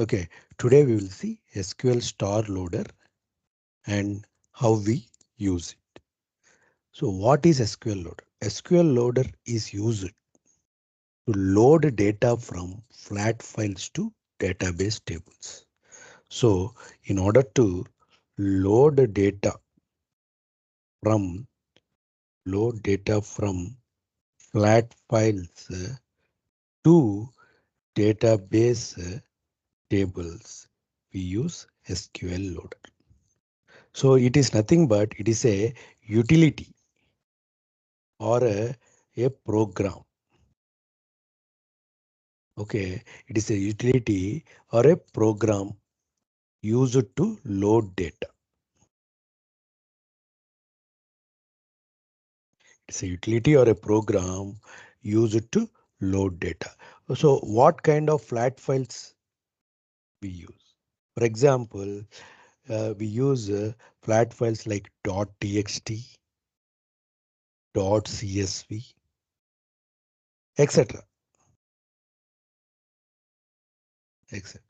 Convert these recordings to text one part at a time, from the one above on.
Okay, today we will see SQL star loader and how we use it. So what is SQL loader? SQL loader is used to load data from flat files to database tables. So in order to load data from load data from flat files to database tables, we use SQL loader. So it is nothing but it is a utility or a program. Okay, it is a utility or a program used to load data. It's a utility or a program used to load data. So what kind of flat files we use? For example, we use flat files like .txt, .csv, etc. etc.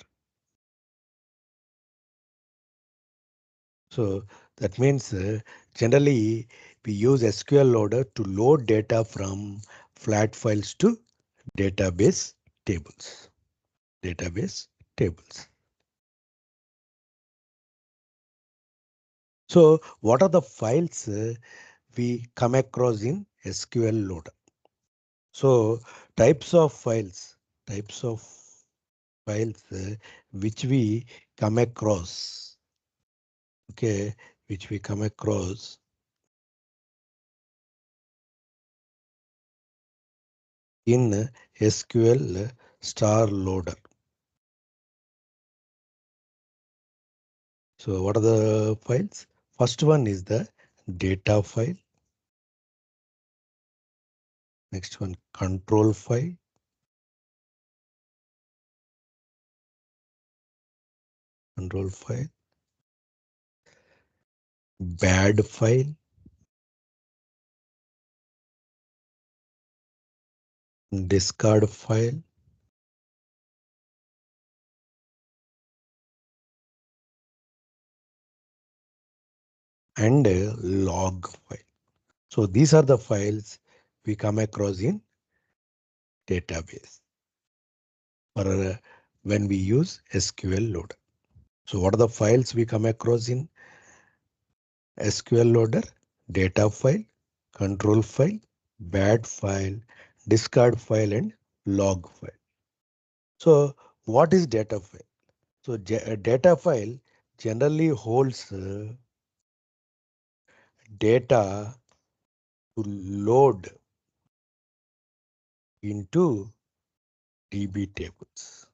So that means generally we use SQL loader to load data from flat files to database tables. Database tables. So what are the files we come across in SQL loader? So types of files which we come across. Okay, which we come across in SQL star loader. So what are the files? First one is the data file. Next one, control file. Control file. Bad file. Discard file. And a log file. So these are the files we come across in database or when we use SQL loader. So what are the files we come across in SQL loader? Data file, control file, bad file, discard file, and log file. So what is data file? So a data file generally holds data to load into DB tables.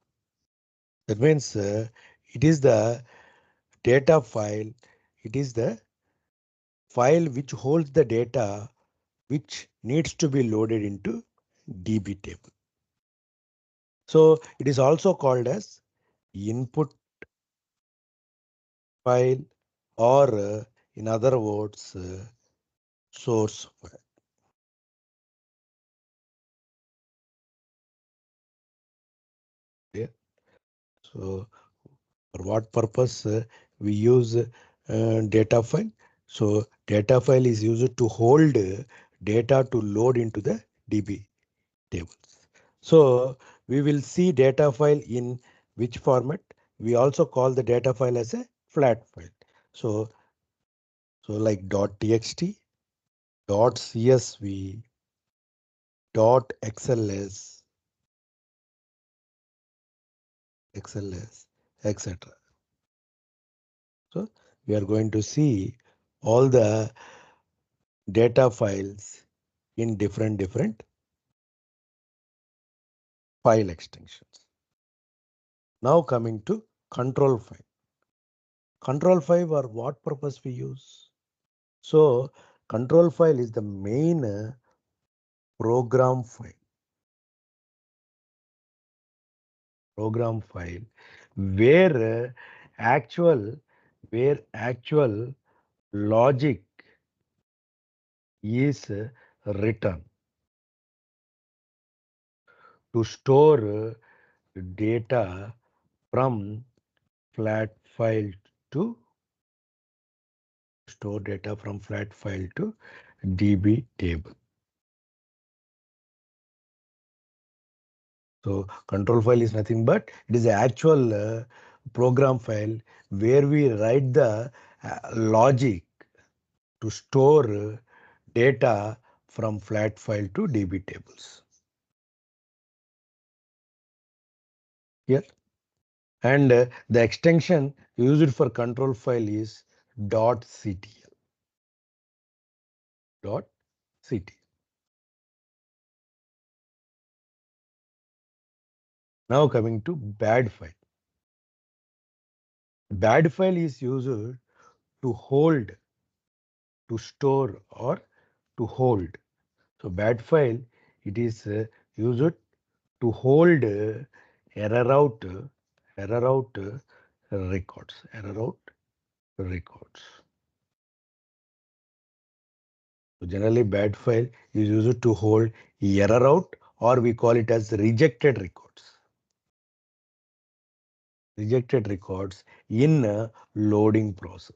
That means it is the data file. It is the file which holds the data which needs to be loaded into DB table. So it is also called as input file or in other words source file. Yeah. So for what purpose we use data file? So data file is used to hold data to load into the DB tables. So we will see data file in which format. We also call the data file as a flat file. So like .txt, .csv, .xls, etc. So we are going to see all the data files in different file extensions. Now coming to control file. Control file or what purpose we use? So control file is the main program file. Program file where actual logic is written to store data from flat file to store data from flat file to DB table. So control file is nothing but it is the actual program file where we write the logic to store data from flat file to DB tables. Here. And the extension used for control file is .ctl. .ctl. Now coming to bad file. Bad file is used to hold, to store or to hold. So bad file, it is used to hold error out, error out records, error out records. So generally bad file is used to hold error out or we call it as rejected records. Rejected records in a loading process.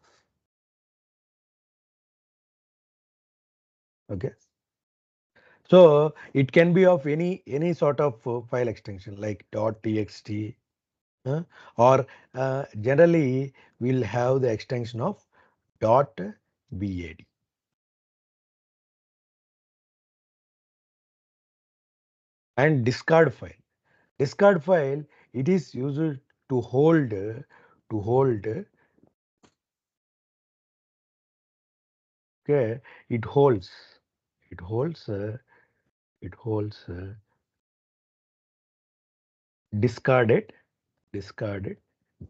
Okay. So it can be of any sort of file extension like .txt or generally we'll have the extension of .bad. And discard file. Discard file, it is used to hold okay, it holds it holds it holds discarded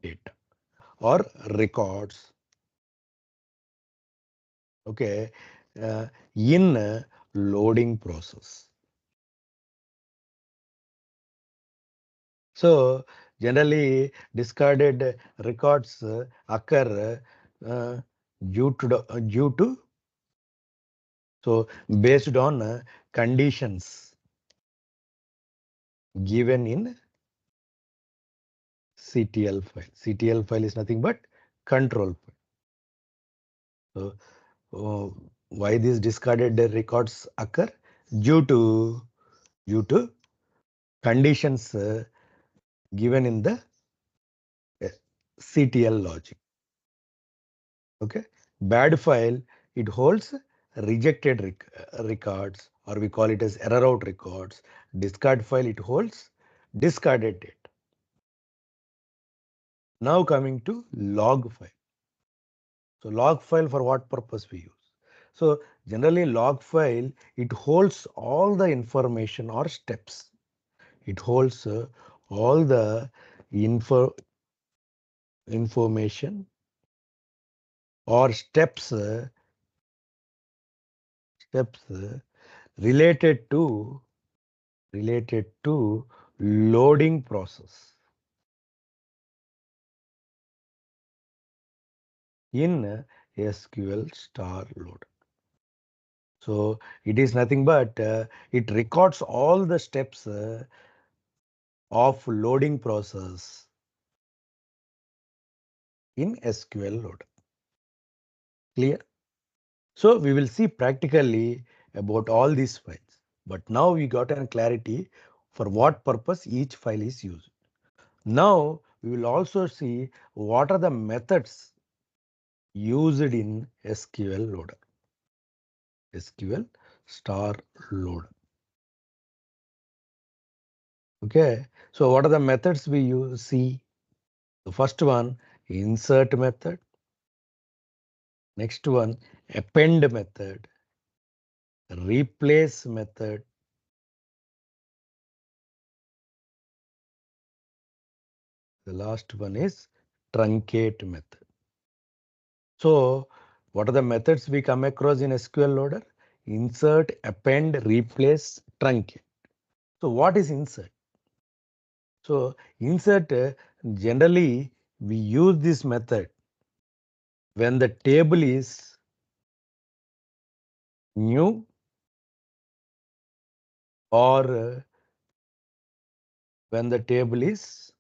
data or records, okay, in a loading process. So generally discarded records occur due to so based on conditions given in CTL file. CTL file is nothing but control file. So why these discarded records occur? Due to conditions given in the uh, CTL logic. Okay. Bad file, it holds rejected records or we call it as error out records. Discard file, it holds discarded data. Now coming to log file. So log file, for what purpose we use? So generally log file, it holds all the information or steps. It holds all the information or steps related to loading process in SQL star loader. So it is nothing but it records all the steps of loading process in SQL loader. Clear? So we will see practically about all these files. But now we got a clarity for what purpose each file is used. Now we will also see what are the methods used in SQL loader. SQL star loader. Okay. So what are the methods we use? See, the first one, insert method. Next one, append method. Replace method. The last one is truncate method. So what are the methods we come across in SQL loader? Insert, append, replace, truncate. So what is insert? So insert, generally we use this method when the table is new or when the table is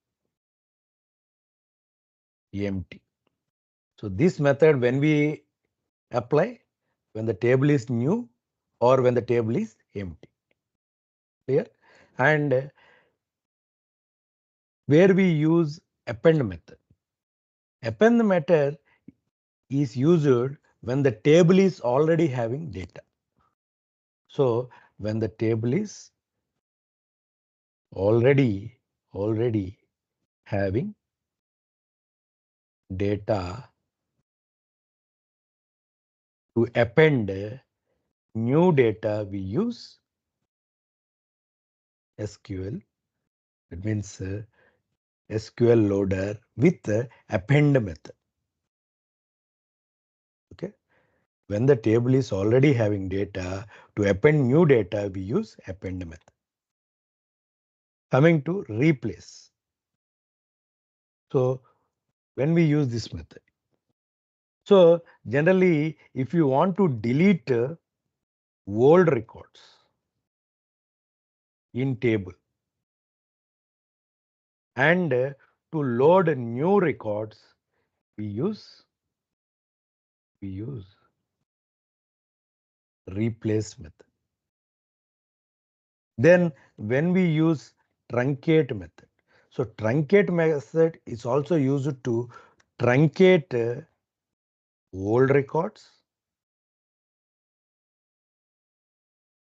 empty. So this method, when we apply, when the table is new or when the table is empty. Clear? And where we use append method. Append method is used when the table is already having data. So when the table is already having data, to append new data, we use SQL. That means SQL loader with append method. Okay. When the table is already having data, to append new data, we use append method. Coming to replace. So when we use this method. So generally, if you want to delete old records in table and to load new records, we use replace method. Then when we use truncate method. So truncate method is also used to truncate old records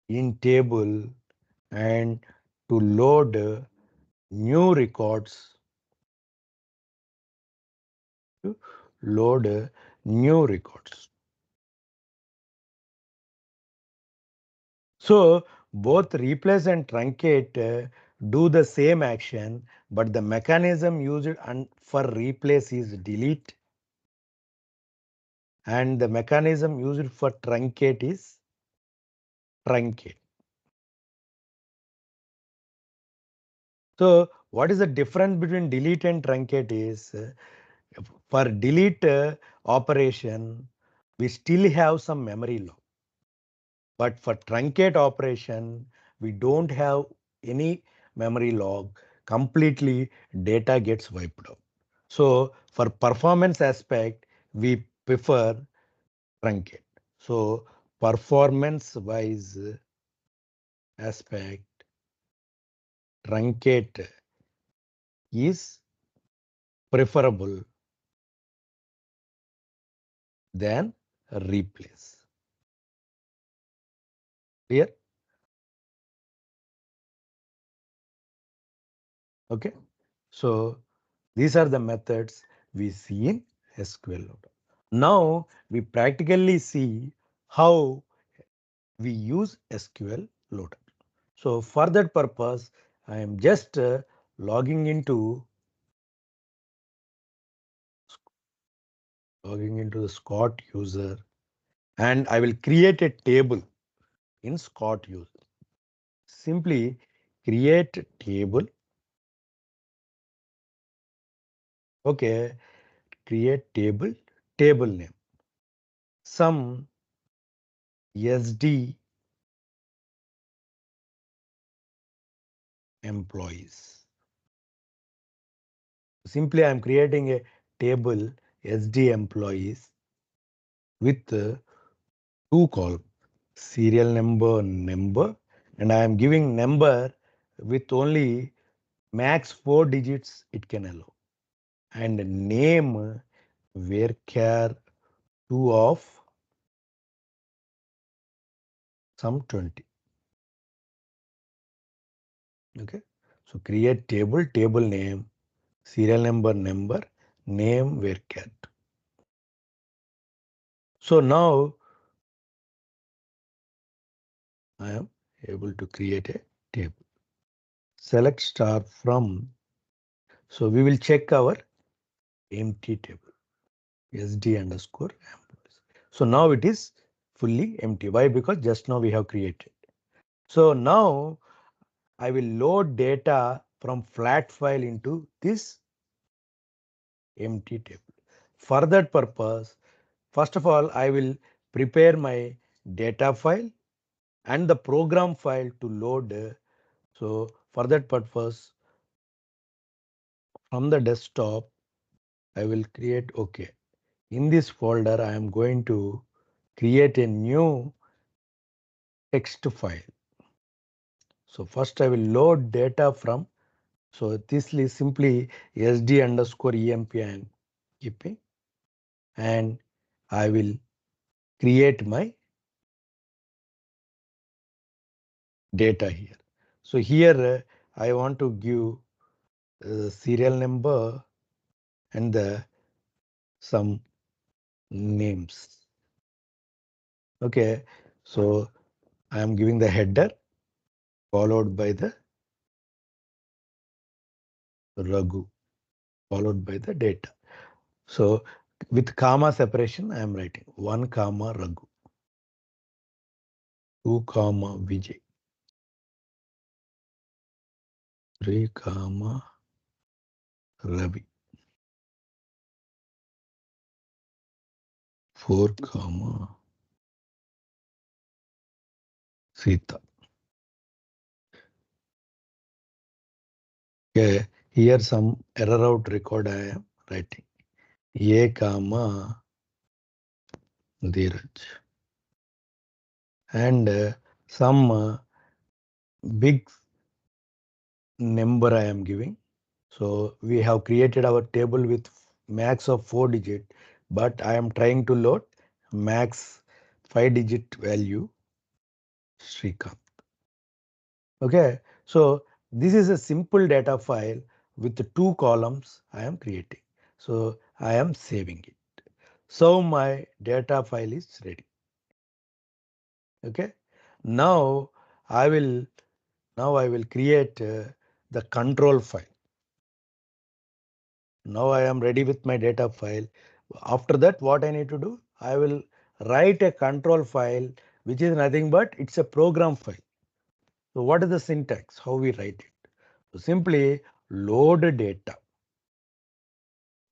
in table and to load new records to load new records. So both replace and truncate do the same action, but the mechanism used for replace is delete, and the mechanism used for truncate is truncate. So what is the difference between delete and truncate is for delete operation, we still have some memory log. But for truncate operation, we don't have any memory log. Completely data gets wiped out. So for performance aspect, we prefer truncate. So performance wise aspect, truncate is preferable than replace. Clear? Okay. So these are the methods we see in SQL Loader. Now we practically see how we use SQL Loader. So for that purpose, I am just logging into the Scott user, and I will create a table in Scott user. Simply create table. Okay, create table name. Some SD employees. Simply I am creating a table SD employees with two columns, serial number, and I am giving number with only max 4 digits it can allow, and name varchar 2 of some 20. Okay, so create table name, serial number, name varchar. So now I am able to create a table. Select star from. So we will check our empty table. SD underscore employees. So now it is fully empty. Why? Because just now we have created. So now I will load data from flat file into this empty table. For that purpose, first of all, I will prepare my data file and the program file to load. So for that purpose, from the desktop, I will create OK. In this folder, I am going to create a new text file. So first I will load data from, so this is simply sd underscore emp I am keeping, and I will create my data here. So here I want to give serial number and some names. Okay, so I am giving the header followed by the Raghu, followed by the data. So with comma separation, I am writing 1 comma Raghu, 2 comma Vijay, 3 comma Ravi, 4 comma Sita. Okay, here some error out record I am writing. A comma Dheeraj. And some big number I am giving. So we have created our table with max of 4 digit, but I am trying to load max 5 digit value Srikanth. Okay, so this is a simple data file with the 2 columns I am creating. So I am saving it. So my data file is ready. Okay, now I will create the control file. Now I am ready with my data file. After that, what I need to do? I will write a control file, which is nothing but it's a program file. So what is the syntax? How we write it? So simply load data.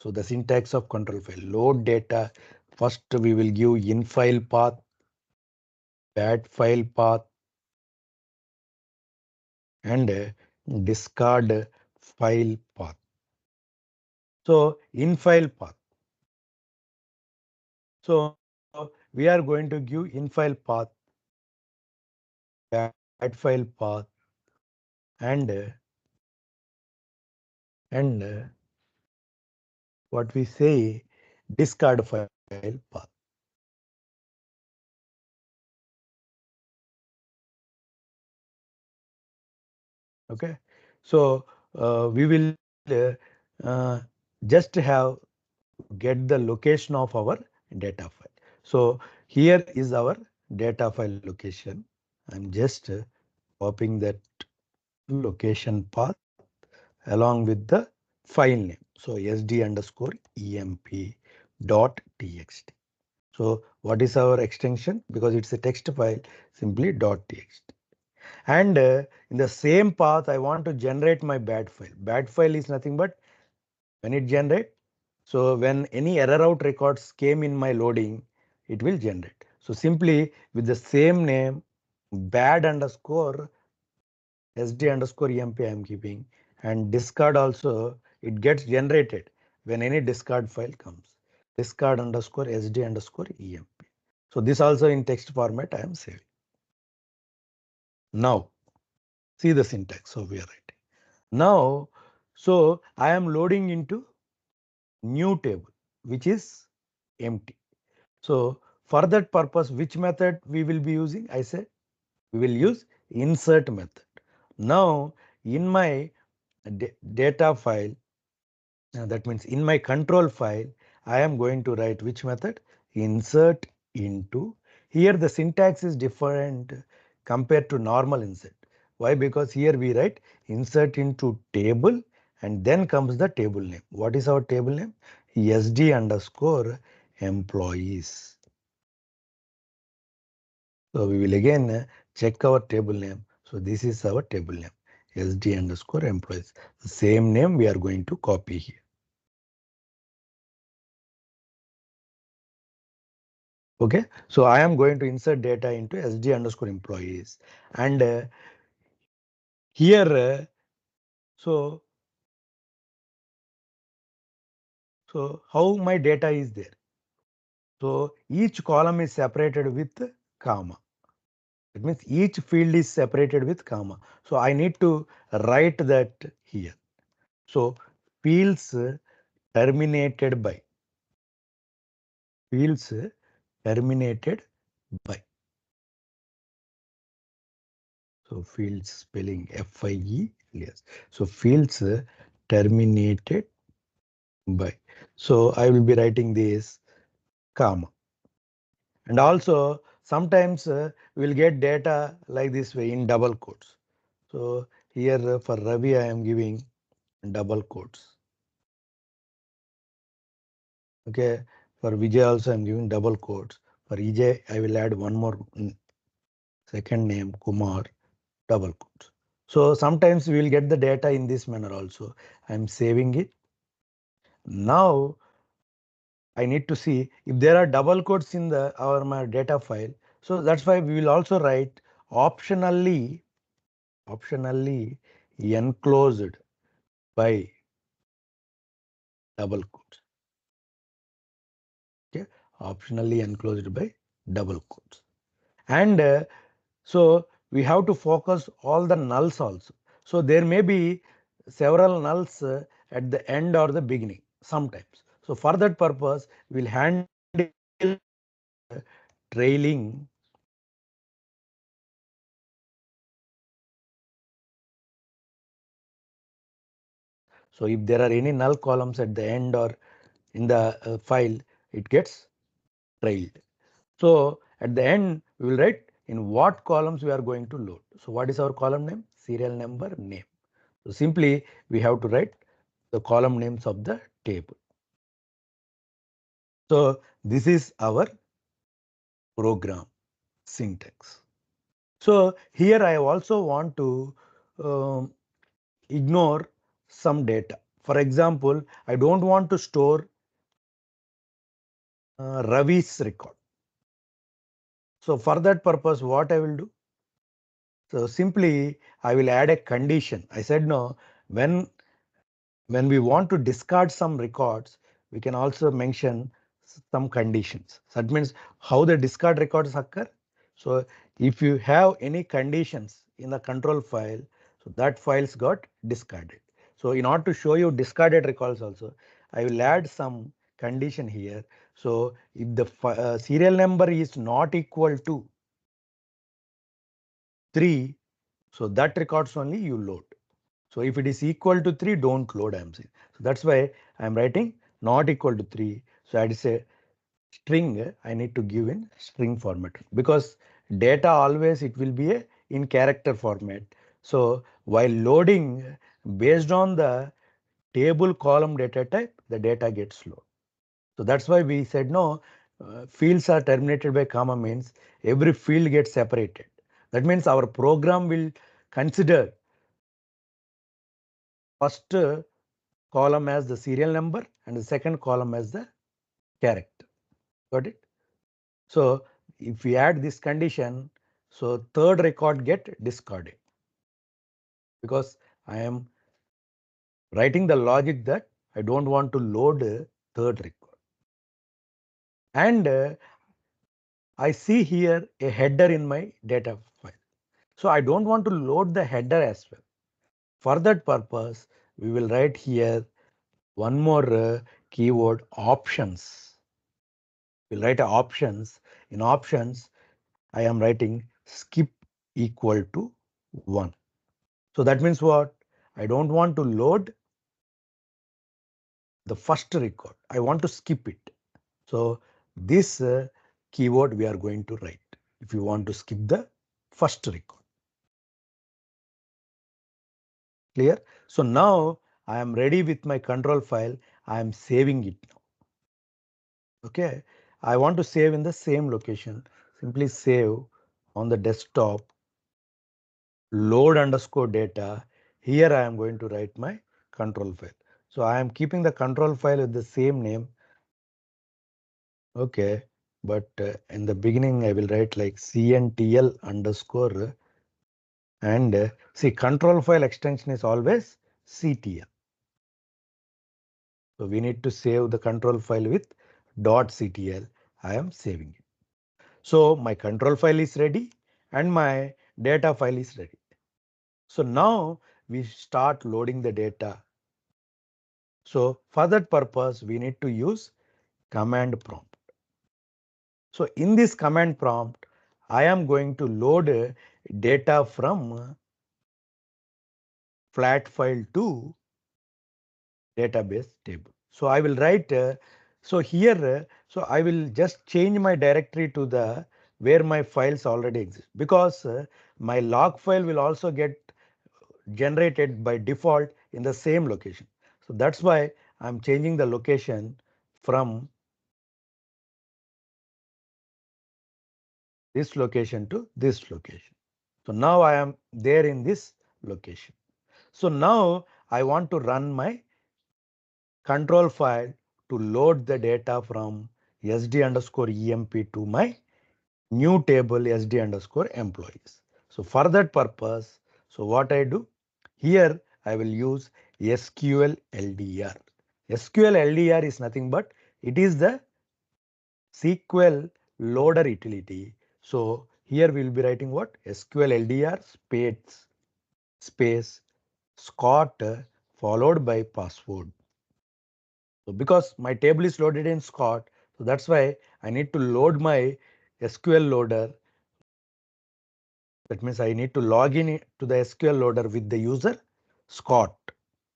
So the syntax of control file, load data. First we will give in file path, bad file path, and discard file path. So in file path. So we are going to give in file path, bad file path, and what we say discard file path. Okay, so we will uh, just have get the location of our data file. So here is our data file location. I'm just copying that location path along with the file name. So sd underscore emp dot txt. So what is our extension? Because it's a text file, simply .txt. And in the same path, I want to generate my bad file. Bad file is nothing but when it generate. So when any error out records came in my loading, it will generate. So simply with the same name, bad underscore sd underscore emp I am keeping, and discard also it gets generated when any discard file comes. Discard underscore sd underscore emp. So this also in text format I am saving. Now see the syntax. So we are writing. Now, so I am loading into new table, which is empty. So for that purpose, which method we will be using? I said we will use insert method. Now in my data file, that means in my control file, I am going to write which method? Insert into. Here the syntax is different compared to normal insert. Why? Because here we write insert into table and then comes the table name. What is our table name? SD underscore employees. So we will again check our table name. So this is our table name, SD underscore employees. The same name we are going to copy here. Okay, so I am going to insert data into SD underscore employees, and here so So how my data is there? So each column is separated with comma. It means each field is separated with comma. So I need to write that here. So fields terminated by, fields terminated by. So fields spelling FIE, yes. So fields terminated by. So I will be writing this comma. And also sometimes we'll get data like this way in double quotes. So here for Ravi I am giving double quotes. Okay, for Vijay also I am giving double quotes. For EJ I will add one more second name Kumar, double quotes. So sometimes we will get the data in this manner also. I am saving it. Now I need to see if there are double quotes in the our my data file. So that's why we will also write optionally enclosed by double quotes. Okay, optionally enclosed by double quotes. And so we have to focus all the nulls also. So there may be several nulls at the end or the beginning sometimes. So for that purpose, we'll handle trailing. So if there are any null columns at the end or in the file, it gets trailed. So at the end, we will write in what columns we are going to load. So what is our column name? Serial number name. So simply we have to write the column names of the table. So this is our program syntax. So here I also want to um, ignore some data. For example, I don't want to store Ravi's record. So for that purpose, what I will do? So simply I will add a condition. I said no, when we want to discard some records, we can also mention some conditions. So that means how the discard records occur. So if you have any conditions in the control file, so that files got discarded. So in order to show you discarded records also, I will add some condition here. So if the serial number is not equal to 3, so that records only you load. So if it is equal to 3, don't load, I am saying. So that's why I am writing not equal to 3. So I say string, I need to give in string format because data always it will be a in character format. So while loading based on the table column data type, the data gets loaded. So that's why we said no, fields are terminated by comma means every field gets separated. That means our program will consider first column as the serial number and the second column as the character. Got it? So if we add this condition, so third record get discarded because I am writing the logic that I don't want to load a third record. And I see here a header in my data file. So I don't want to load the header as well. For that purpose, we will write here one more keyword options. We'll write options. In options, I am writing skip equal to 1. So that means what? I don't want to load the first record. I want to skip it. So this keyword we are going to write if you want to skip the first record. Clear? So now I am ready with my control file. I am saving it now. Okay. I want to save in the same location. Simply save on the desktop, load underscore data. Here I am going to write my control file. So I am keeping the control file with the same name. Okay. But in the beginning, I will write like CNTL underscore and see control file extension is always CTL. So we need to save the control file with .ctl. I am saving it. So my control file is ready and my data file is ready. So now we start loading the data. So for that purpose, we need to use command prompt. So in this command prompt, I am going to load data from flat file to database table. So I will write, so here, so I will just change my directory to the where my files already exist, because my log file will also get generated by default in the same location. So that's why I'm changing the location from this location to this location. So now I am there in this location. So now I want to run my control file to load the data from sd underscore emp to my new table sd underscore employees. So for that purpose, so what I do here, I will use SQL LDR. SQL LDR is nothing but it is the SQL Loader utility. So here we will be writing what? SQL LDR space Scott followed by password. So because my table is loaded in Scott, so that's why I need to load my SQL loader. That means I need to log in to the SQL loader with the user Scott,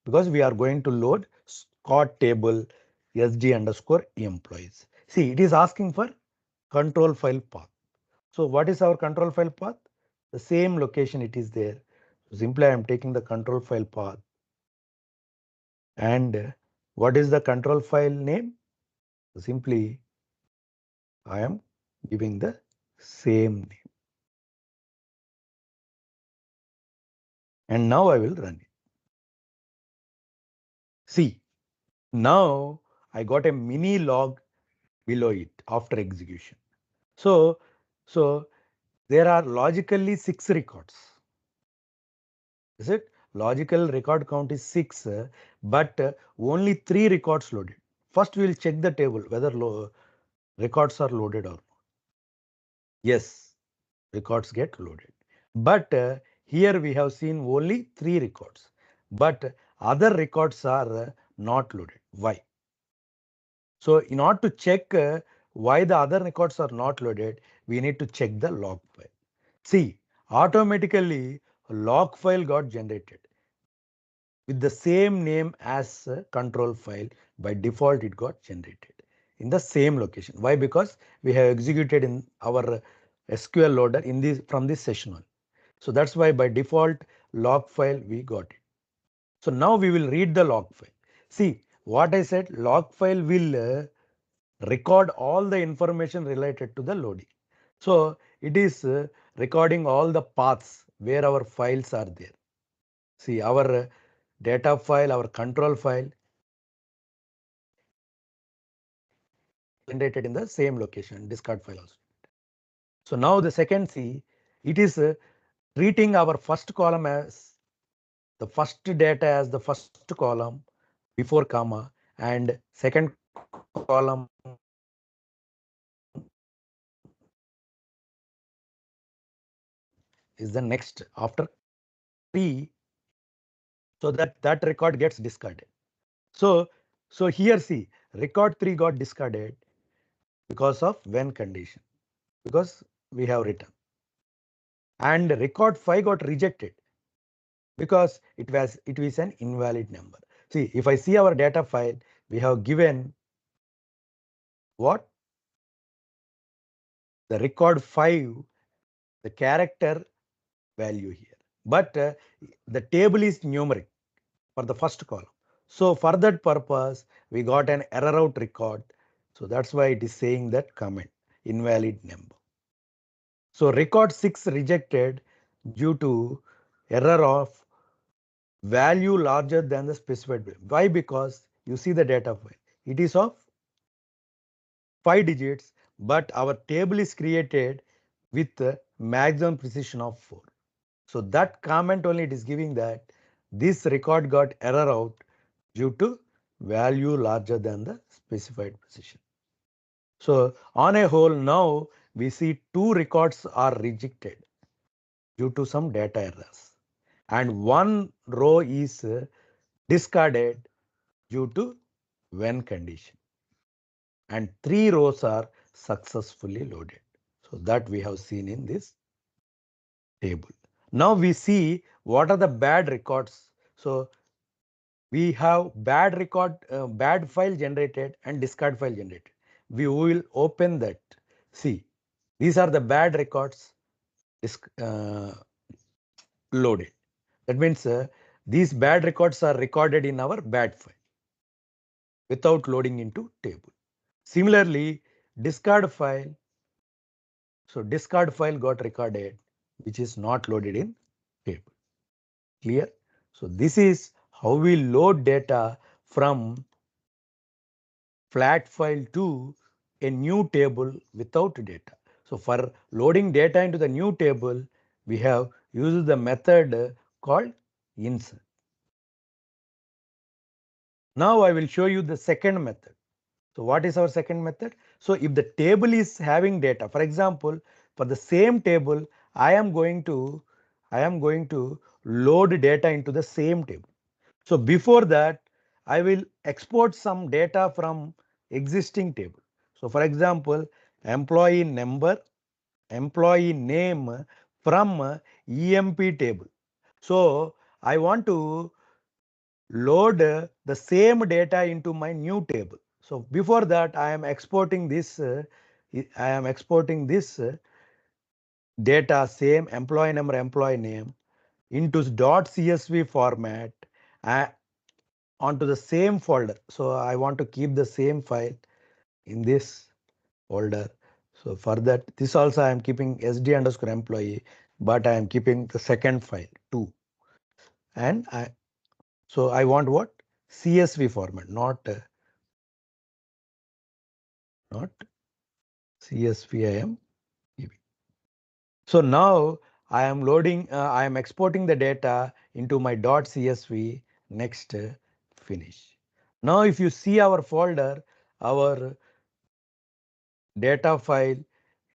because we are going to load Scott table sd underscore employees. See, it is asking for control file path. So what is our control file path? The same location it is there. So simply I am taking the control file path. And what is the control file name? Simply I am giving the same name. And now I will run it. See, now I got a mini log below it after execution. So, so there are logically 6 records. Is it? Logical record count is 6, but only 3 records loaded. First, we will check the table whether records are loaded or not. Yes, records get loaded. But here we have seen only 3 records. But other records are not loaded. Why? So in order to check why the other records are not loaded, we need to check the log file. See, automatically a log file got generated with the same name as control file. By default, it got generated in the same location. Why? Because we have executed in our SQL loader in this from this session one. So that's why by default log file we got it. So now we will read the log file. See what I said, log file will record all the information related to the loading. So it is recording all the paths where our files are there. See our data file, our control file generated in the same location, discard file also. So now the second C, it is treating our first column as the first data as the first column before comma, and second column is the next after 3, so that record gets discarded. So here see, record 3 got discarded because of when condition, because we have written, and record 5 got rejected because it was an invalid number. See, if I see our data file, we have given what? The record 5, the character value here, but the table is numeric for the first column. So for that purpose, we got an error out record. So that's why it is saying that comment invalid number. So record 6 rejected due to error of value larger than the specified value. Why? Because you see the data file. It is of 5 digits, but our table is created with a maximum precision of 4. So that comment only it is giving that this record got error out due to value larger than the specified position. So on a whole, now we see 2 records are rejected due to some data errors, and 1 row is discarded due to when condition, and 3 rows are successfully loaded. So that we have seen in this table. Now we see what are the bad records. So we have bad record, bad file generated and discard file generated. We will open that. See, these are the bad records loaded. That means these bad records are recorded in our bad file without loading into table. Similarly, discard file. So discard file got recorded, which is not loaded in table. Clear? So this is how we load data from flat file to a new table without data. So for loading data into the new table, we have used the method called insert. Now I will show you the second method. So what is our second method? So if the table is having data, for example, for the same table, I am going to load data into the same table. So before that, I will export some data from existing table. So for example, employee number, employee name from EMP table. So I want to load the same data into my new table. So before that, I am exporting this. Data, same employee number, employee name, into .csv format onto the same folder. So I want to keep the same file in this folder. So for that, this also I am keeping sd underscore employee, but I am keeping the second file too. And so I want what? CSV format, not CSV I am keeping. So now I am loading, I am exporting the data into my .csv. Next, finish. Now if you see our folder, our data file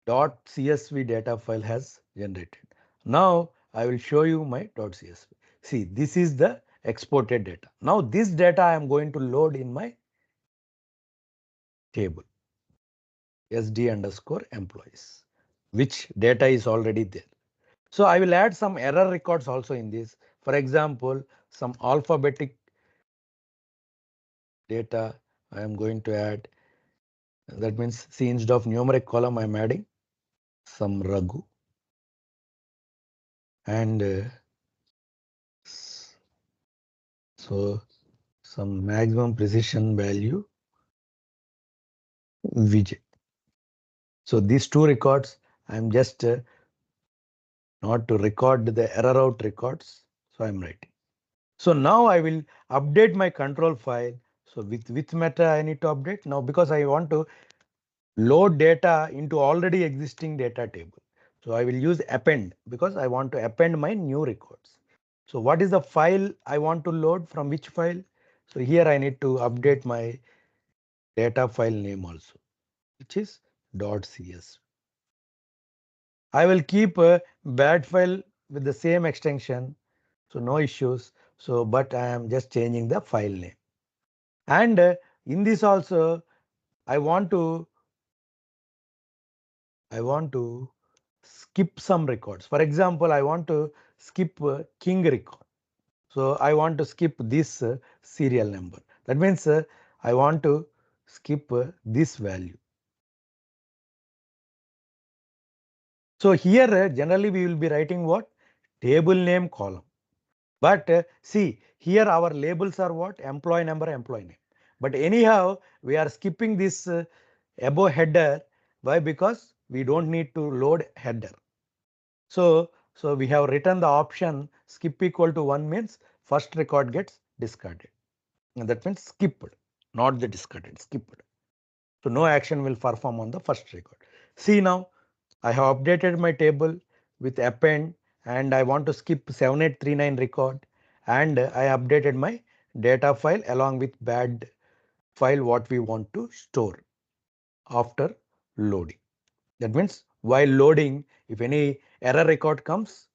.csv data file has generated. Now I will show you my .csv. See, this is the exported data. Now this data I am going to load in my table sd underscore employees, which data is already there. So I will add some error records also in this. For example, some alphabetic data I am going to add. That means, see, instead of numeric column, I am adding some Raghu and so some maximum precision value Vijay. So these 2 records, I am just not to record the error out records. So I am writing. So now I will update my control file. So with which method I need to update now, because I want to load data into already existing data table. So I will use append because I want to append my new records. So what is the file I want to load, from which file? So here I need to update my data file name also, which is .cs. I will keep a bad file with the same extension, so no issues. So but I am just changing the file name. And in this also I want to skip some records. For example, I want to skip king record. So I want to skip this serial number. That means I want to skip this value. So here generally we will be writing what? Table name column. But see, here our labels are what? Employee number, employee name. But anyhow, we are skipping this above header. Why? Because we don't need to load header. So we have written the option skip equal to 1 means first record gets discarded. And that means skipped, not the discarded, skipped. So no action will perform on the first record. See, now I have updated my table with append, and I want to skip 7839 record, and I updated my data file along with bad file what we want to store after loading. That means while loading, if any error record comes,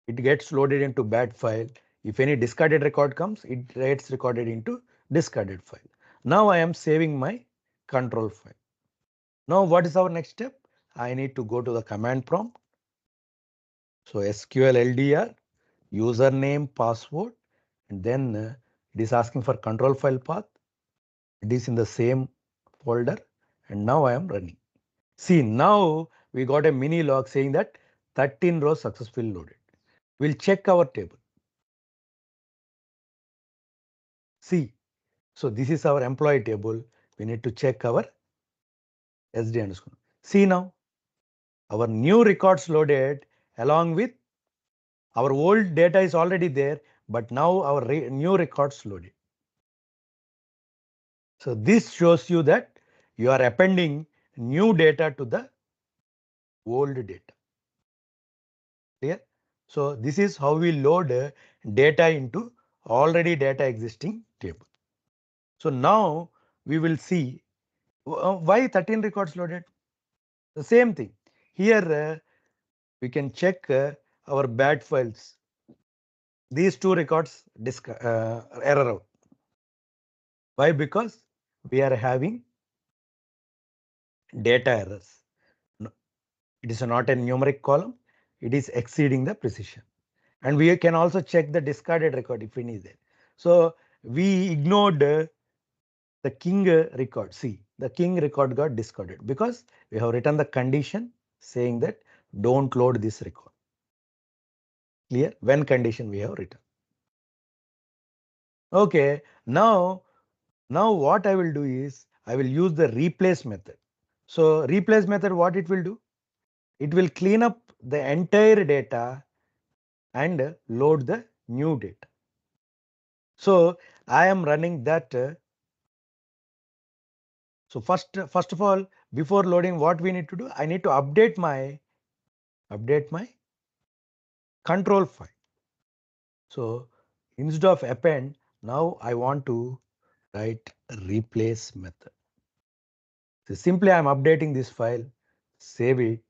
it gets loaded into bad file. If any discarded record comes, it gets recorded into discarded file. Now I am saving my control file. Now what is our next step? I need to go to the command prompt. So SQL LDR, username, password, and then it is asking for control file path. It is in the same folder, and now I am running. See, now we got a mini log saying that 13 rows successfully loaded. We'll check our table. See, so this is our employee table. We need to check our SD underscore. See now, our new records loaded along with our old data is already there, but now our new records loaded. So this shows you that you are appending new data to the old data. Clear? So this is how we load data into already data existing table. So now we will see why 13 records loaded. The same thing. Here we can check our bad files. These two records error out. Why? Because we are having data errors. It is not a numeric column. It is exceeding the precision. And we can also check the discarded record if any is there. So we ignored the king record. See, the king record got discarded because we have written the condition saying that don't load this record. Clear? When condition we have written. Okay, now what I will do is I will use the replace method. So replace method, what it will do? It will clean up the entire data and load the new data. So I am running that. So first of all, before loading, what we need to do? I need to update my control file. So instead of append, now I want to write replace method. So simply I'm updating this file, save it.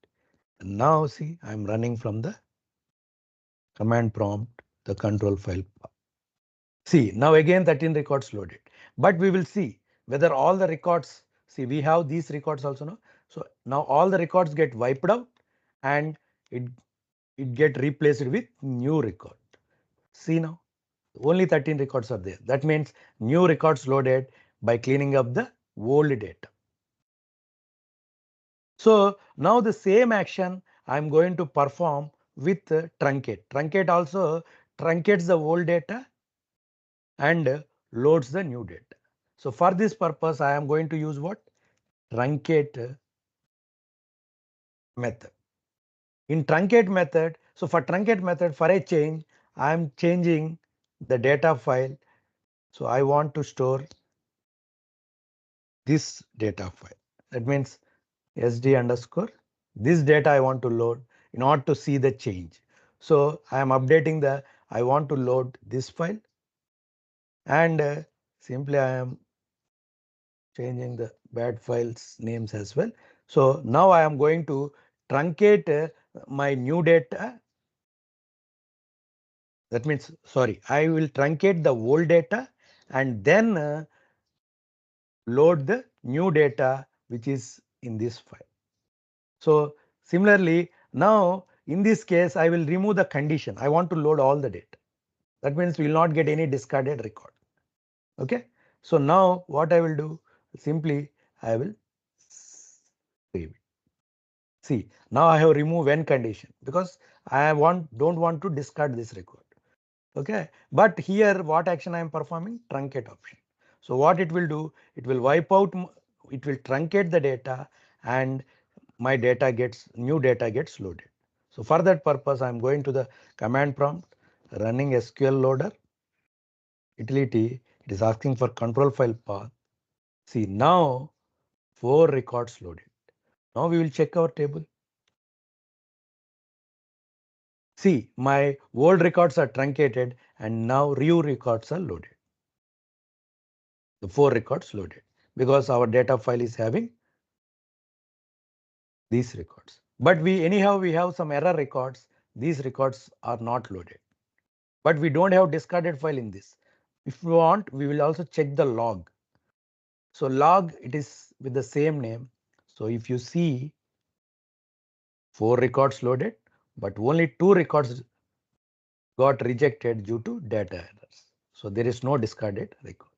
And now see, I'm running from the command prompt, the control file. See, now again 13 records loaded. But we will see whether all the records, see we have these records also now. So now all the records get wiped out and it get replaced with new record. See now, only 13 records are there. That means new records loaded by cleaning up the old data. So now the same action I'm going to perform with truncate. Truncate also truncates the old data and loads the new data. So for this purpose, I am going to use what? Truncate method. In truncate method, so for truncate method, for a change, I am changing the data file. So I want to store this data file. That means SD underscore. This data I want to load in order to see the change. So I am updating I want to load this file and simply I am changing the bad files names as well. So now I am going to truncate my new data. That means, sorry, I will truncate the old data and then load the new data which is in this file. So similarly, now in this case, I will remove the condition. I want to load all the data. That means we will not get any discarded record. Okay. So now what I will do? Simply I will save it. See, now I have removed when condition because I don't want to discard this record. Okay. But here what action I am performing? Truncate option. So what it will do? It will wipe out, it will truncate the data and my new data gets loaded. So for that purpose, I'm going to the command prompt, running SQL Loader, utility. It is asking for control file path. See, now 4 records loaded. Now we will check our table. See, my old records are truncated and now new records are loaded. the 4 records loaded, because our data file is having these records. But we have some error records. These records are not loaded. But we don't have discarded file in this. If we want, we will also check the log. So log, it is with the same name. So if you see 4 records loaded, but only 2 records got rejected due to data errors. So there is no discarded record.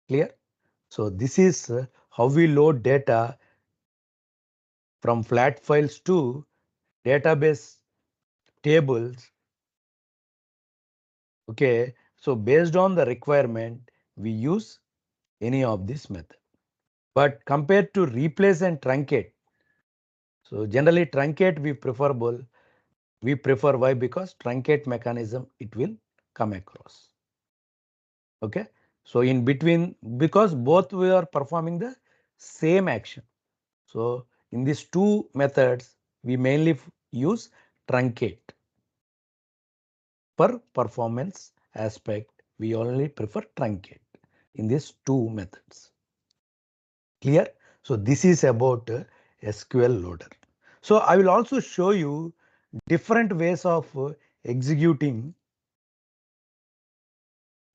Clear? So this is how we load data from flat files to database tables. Okay, so based on the requirement, we use any of this method. But compared to replace and truncate, so generally truncate we preferable. We prefer, why? Because truncate mechanism it will come across. Okay, so in between, because both we are performing the same action. So in these two methods, we mainly use truncate. For performance aspect, we only prefer truncate in these two methods. Clear? So this is about SQL Loader. So I will also show you different ways of executing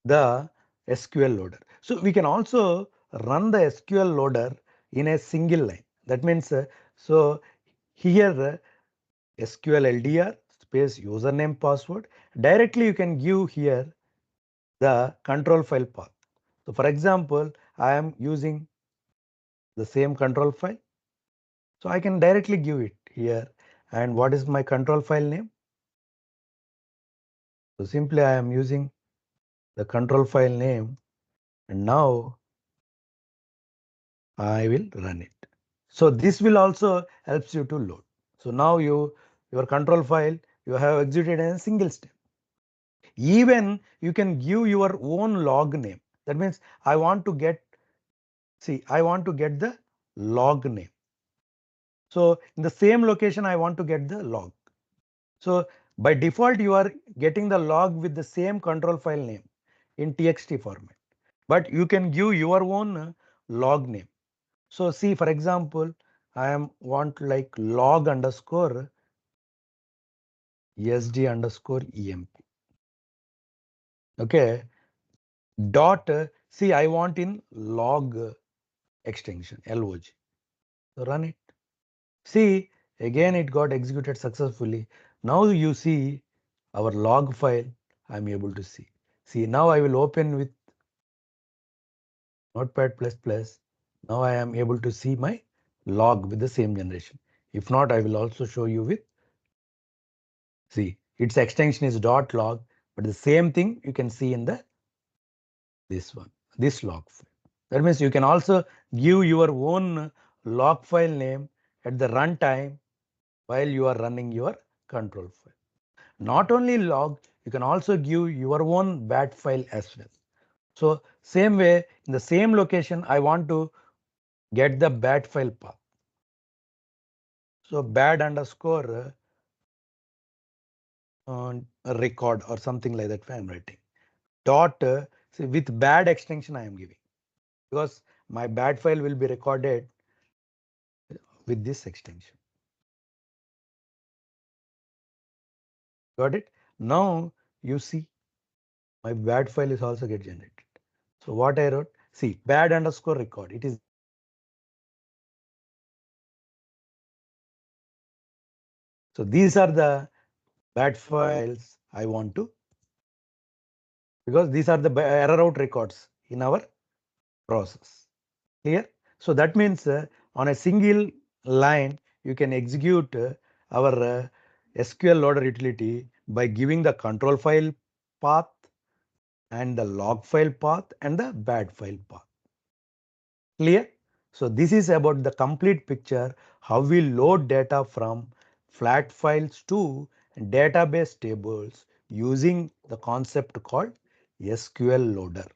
the SQL Loader. So we can also run the SQL Loader in a single line. That means, so here SQL LDR space username password. Directly you can give here the control file path. So for example, I am using the same control file. So I can directly give it here. And what is my control file name? So simply I am using the control file name, and now I will run it. So this will also helps you to load. So now your control file you have executed in a single step. Even you can give your own log name. That means I want to get the log name. So in the same location I want to get the log. So by default you are getting the log with the same control file name in txt format. But you can give your own log name. So see, for example, I am want like log underscore sd underscore emp. Okay. Dot see, I want in log extension log. So run it. See, again it got executed successfully. Now you see our log file. I'm able to see. See, now I will open with Notepad++. Now I am able to see my log with the same generation. If not, I will also show you with, see, its extension is .log, but the same thing you can see in the this log file. That means you can also give your own log file name at the runtime while you are running your control file. Not only log, you can also give your own bat file as well. So same way, in the same location, I want to get the bat file path. So bad underscore record or something like that I'm writing. Dot see, with bad extension I am giving, because my bad file will be recorded with this extension. Got it? Now you see my bad file is also get generated. So what I wrote, see, bad underscore record, it is. So these are the bad files I want to, because these are the error out records in our process. Clear? So that means on a single line, you can execute our SQL Loader utility by giving the control file path and the log file path and the bad file path. Clear? So this is about the complete picture, how we load data from flat files to database tables using the concept called SQL Loader.